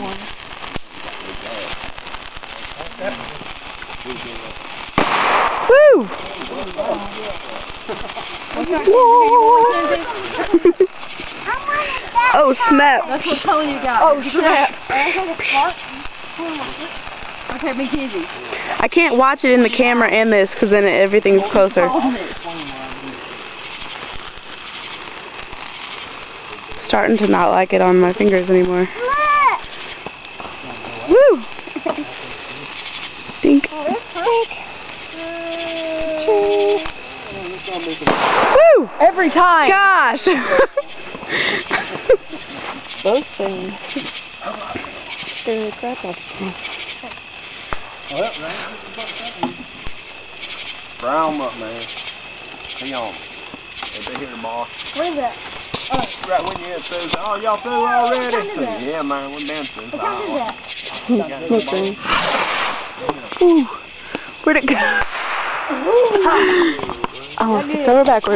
one. Woo! Oh snap! That's what Tony got. Oh snap! Okay, Mackenzie. I can't watch it in the camera and this because then everything's closer. Starting to not like it on my fingers anymore. Woo! Dink. Woo! Every time. Gosh! Both things. Scare the crap out of me. Brown them up, man. Hang on. They here tomorrow. What is it? Right when you get through, say, oh, y'all through already? Yeah, man, we've been through. What time is that? Smoke ring. Ooh, where'd it go? Oh, throw her backward.